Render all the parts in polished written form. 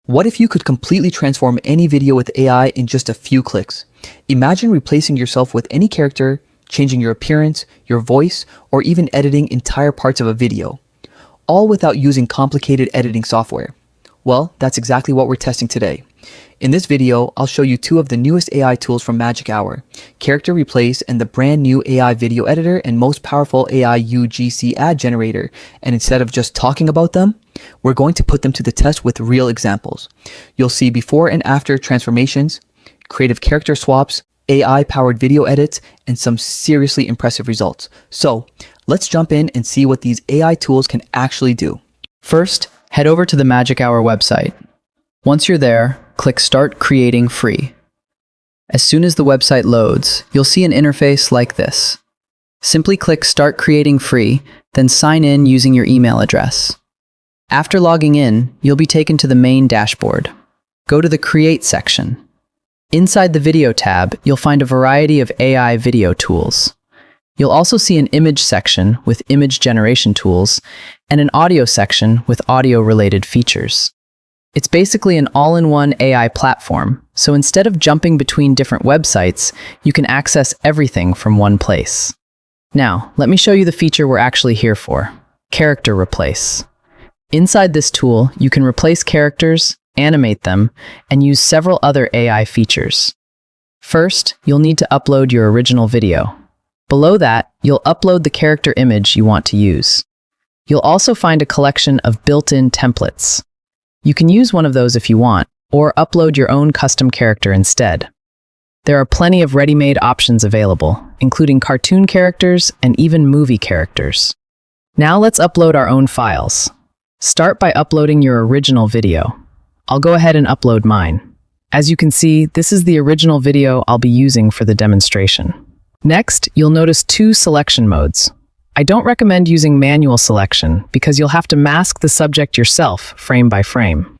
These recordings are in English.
What if you could completely transform any video with AI in just a few clicks? Imagine replacing yourself with any character, changing your appearance, your voice, or even editing entire parts of a video, all without using complicated editing software. Well, that's exactly what we're testing today. In this video, I'll show you two of the newest AI tools from Magic Hour, Character Replace and the brand new AI video editor and most powerful AI UGC Ad Generator. And instead of just talking about them, we're going to put them to the test with real examples. You'll see before and after transformations, creative character swaps, AI-powered video edits, and some seriously impressive results. So let's jump in and see what these AI tools can actually do. First, head over to the Magic Hour website. Once you're there, click Start Creating Free. As soon as the website loads, you'll see an interface like this. Simply click Start Creating Free, then sign in using your email address. After logging in, you'll be taken to the main dashboard. Go to the Create section. Inside the Video tab, you'll find a variety of AI video tools. You'll also see an Image section with image generation tools and an Audio section with audio-related features. It's basically an all-in-one AI platform, so instead of jumping between different websites, you can access everything from one place. Now, let me show you the feature we're actually here for, Character Replace. Inside this tool, you can replace characters, animate them, and use several other AI features. First, you'll need to upload your original video. Below that, you'll upload the character image you want to use. You'll also find a collection of built-in templates. You can use one of those if you want, or upload your own custom character instead. There are plenty of ready-made options available, including cartoon characters and even movie characters. Now let's upload our own files. Start by uploading your original video. I'll go ahead and upload mine. As you can see, this is the original video I'll be using for the demonstration. Next, you'll notice two selection modes. I don't recommend using manual selection because you'll have to mask the subject yourself frame by frame.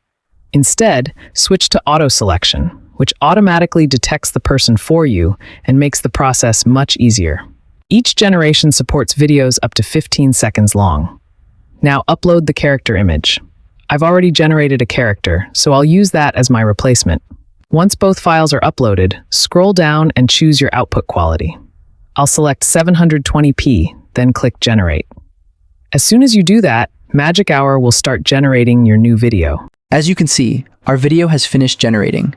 Instead, switch to auto selection, which automatically detects the person for you and makes the process much easier. Each generation supports videos up to 15 seconds long. Now upload the character image. I've already generated a character, so I'll use that as my replacement. Once both files are uploaded, scroll down and choose your output quality. I'll select 720p, then click Generate. As soon as you do that, Magic Hour will start generating your new video. As you can see, our video has finished generating.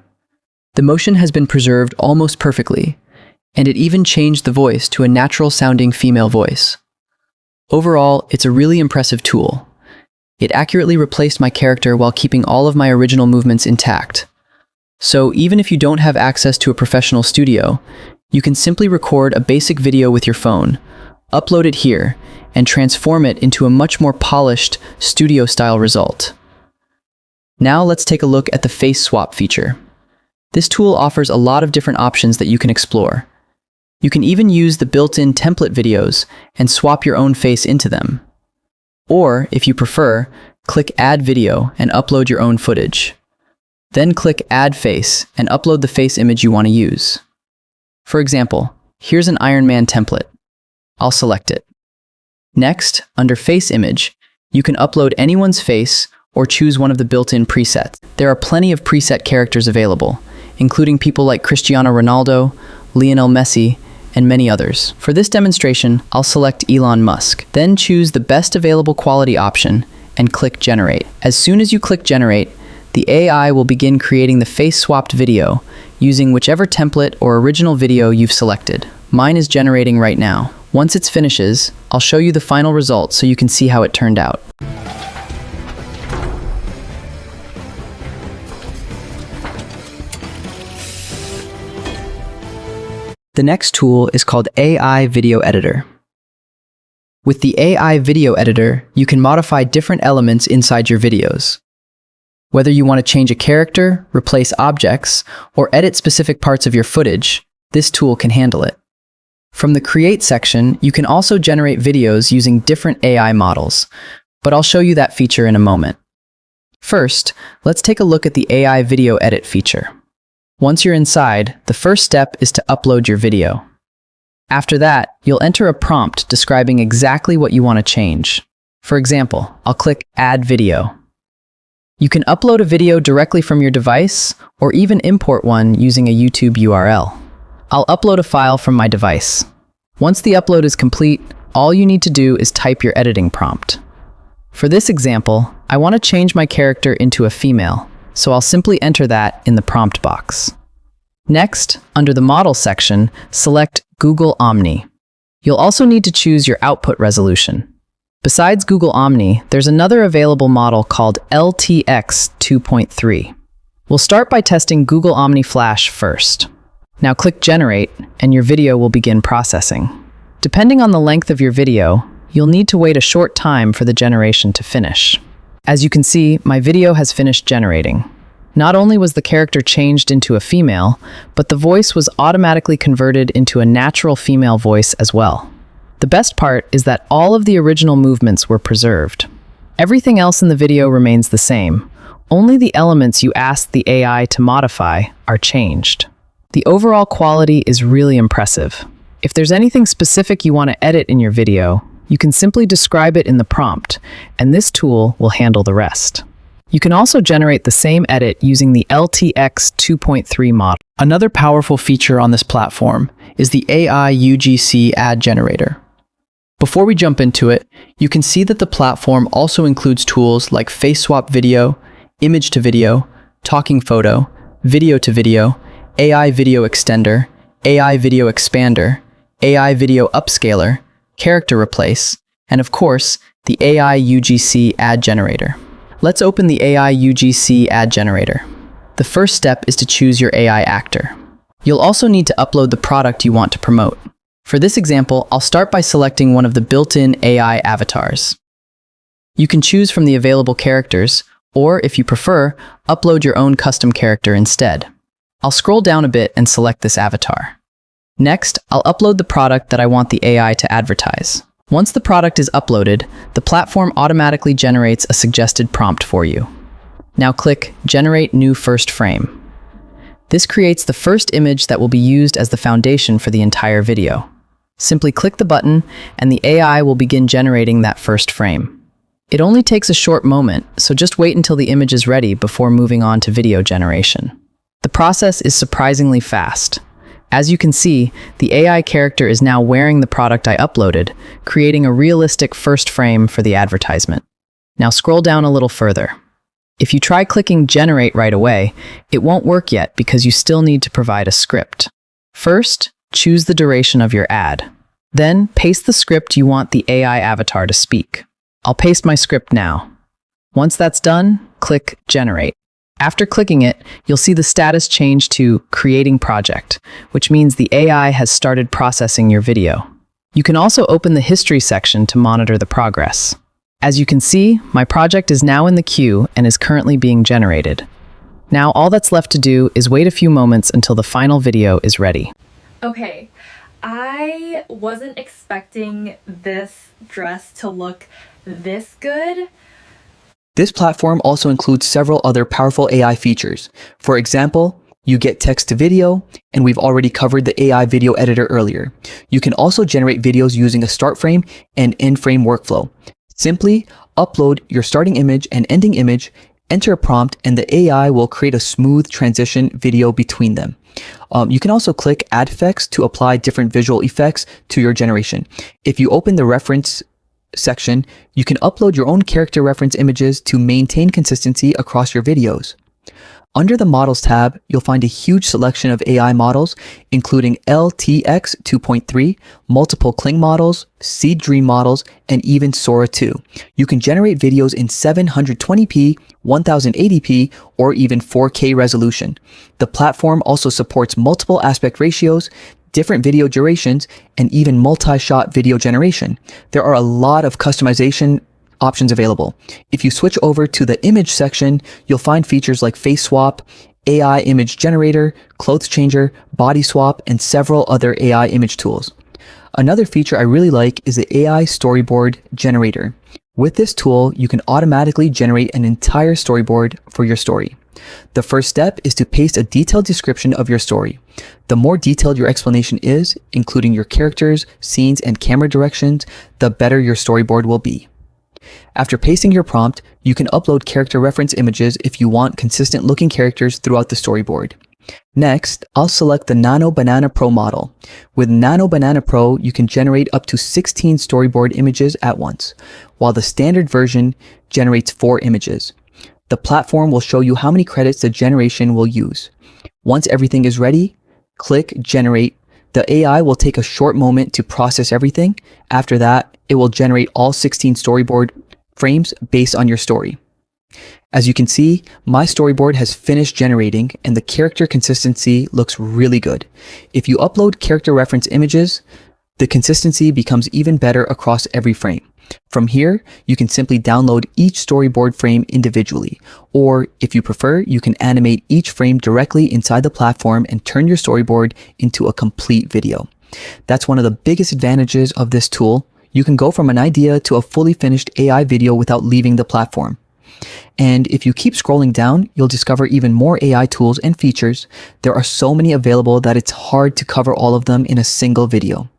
The motion has been preserved almost perfectly, and it even changed the voice to a natural-sounding female voice. Overall, it's a really impressive tool. It accurately replaced my character while keeping all of my original movements intact. So even if you don't have access to a professional studio, you can simply record a basic video with your phone, upload it here, and transform it into a much more polished, studio-style result. Now let's take a look at the face swap feature. This tool offers a lot of different options that you can explore. You can even use the built-in template videos and swap your own face into them. Or, if you prefer, click Add Video and upload your own footage. Then click Add Face and upload the face image you want to use. For example, here's an Iron Man template. I'll select it. Next, under Face Image, you can upload anyone's face or choose one of the built-in presets. There are plenty of preset characters available, including people like Cristiano Ronaldo, Lionel Messi, and many others. For this demonstration, I'll select Elon Musk. Then choose the best available quality option and click Generate. As soon as you click Generate, the AI will begin creating the face-swapped video using whichever template or original video you've selected. Mine is generating right now. Once it finishes, I'll show you the final result so you can see how it turned out. The next tool is called AI Video Editor. With the AI Video Editor, you can modify different elements inside your videos. Whether you want to change a character, replace objects, or edit specific parts of your footage, this tool can handle it. From the Create section, you can also generate videos using different AI models, but I'll show you that feature in a moment. First, let's take a look at the AI Video Edit feature. Once you're inside, the first step is to upload your video. After that, you'll enter a prompt describing exactly what you want to change. For example, I'll click Add Video. You can upload a video directly from your device or even import one using a YouTube URL. I'll upload a file from my device. Once the upload is complete, all you need to do is type your editing prompt. For this example, I want to change my character into a female, so I'll simply enter that in the prompt box. Next, under the Model section, select Google Omni. You'll also need to choose your output resolution. Besides Google Omni, there's another available model called LTX 2.3. We'll start by testing Google Omni Flash first. Now click Generate, and your video will begin processing. Depending on the length of your video, you'll need to wait a short time for the generation to finish. As you can see, my video has finished generating. Not only was the character changed into a female, but the voice was automatically converted into a natural female voice as well. The best part is that all of the original movements were preserved. Everything else in the video remains the same. Only the elements you asked the AI to modify are changed. The overall quality is really impressive. If there's anything specific you want to edit in your video, you can simply describe it in the prompt, and this tool will handle the rest. You can also generate the same edit using the LTX 2.3 model. Another powerful feature on this platform is the AI UGC Ad Generator. Before we jump into it, you can see that the platform also includes tools like face swap video, image to video, talking photo, video to video, AI video extender, AI video expander, AI video upscaler, character replace, and of course, the AI UGC Ad Generator. Let's open the AI UGC Ad Generator. The first step is to choose your AI actor. You'll also need to upload the product you want to promote. For this example, I'll start by selecting one of the built-in AI avatars. You can choose from the available characters, or if you prefer, upload your own custom character instead. I'll scroll down a bit and select this avatar. Next, I'll upload the product that I want the AI to advertise. Once the product is uploaded, the platform automatically generates a suggested prompt for you. Now click Generate New First Frame. This creates the first image that will be used as the foundation for the entire video. Simply click the button, and the AI will begin generating that first frame. It only takes a short moment, so just wait until the image is ready before moving on to video generation. The process is surprisingly fast. As you can see, the AI character is now wearing the product I uploaded, creating a realistic first frame for the advertisement. Now scroll down a little further. If you try clicking Generate right away, it won't work yet because you still need to provide a script. First, choose the duration of your ad. Then, paste the script you want the AI avatar to speak. I'll paste my script now. Once that's done, click Generate. After clicking it, you'll see the status change to Creating Project, which means the AI has started processing your video. You can also open the History section to monitor the progress. As you can see, my project is now in the queue and is currently being generated. Now all that's left to do is wait a few moments until the final video is ready. Okay, I wasn't expecting this dress to look this good. This platform also includes several other powerful AI features. For example, you get text to video, and we've already covered the AI video editor earlier. You can also generate videos using a start frame and end frame workflow. Simply upload your starting image and ending image, enter a prompt, and the AI will create a smooth transition video between them. You can also click Add Effects to apply different visual effects to your generation. If you open the reference section, you can upload your own character reference images to maintain consistency across your videos. Under the Models tab, you'll find a huge selection of AI models, including LTX 2.3, multiple Kling models, Seed Dream models, and even Sora 2. You can generate videos in 720p, 1080p, or even 4K resolution. The platform also supports multiple aspect ratios, different video durations, and even multi-shot video generation. There are a lot of customization options available. If you switch over to the image section, you'll find features like face swap, AI image generator, clothes changer, body swap, and several other AI image tools. Another feature I really like is the AI Storyboard Generator. With this tool, you can automatically generate an entire storyboard for your story. The first step is to paste a detailed description of your story. The more detailed your explanation is, including your characters, scenes, and camera directions, the better your storyboard will be. After pasting your prompt, you can upload character reference images if you want consistent looking characters throughout the storyboard. Next, I'll select the Nano Banana Pro model. With Nano Banana Pro, you can generate up to 16 storyboard images at once, while the standard version generates 4 images. The platform will show you how many credits the generation will use. Once everything is ready, click Generate. The AI will take a short moment to process everything. After that, it will generate all 16 storyboard frames based on your story. As you can see, my storyboard has finished generating and the character consistency looks really good. If you upload character reference images, the consistency becomes even better across every frame. From here, you can simply download each storyboard frame individually, or if you prefer, you can animate each frame directly inside the platform and turn your storyboard into a complete video. That's one of the biggest advantages of this tool. You can go from an idea to a fully finished AI video without leaving the platform. And if you keep scrolling down, you'll discover even more AI tools and features. There are so many available that it's hard to cover all of them in a single video.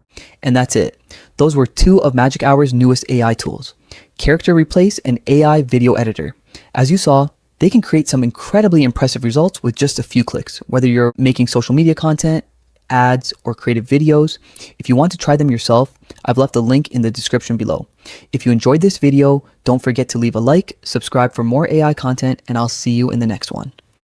And that's it. Those were 2 of Magic Hour's newest AI tools, Character Replace and AI Video Editor. As you saw, they can create some incredibly impressive results with just a few clicks, whether you're making social media content, ads, or creative videos. If you want to try them yourself, I've left a link in the description below. If you enjoyed this video, don't forget to leave a like, subscribe for more AI content, and I'll see you in the next one.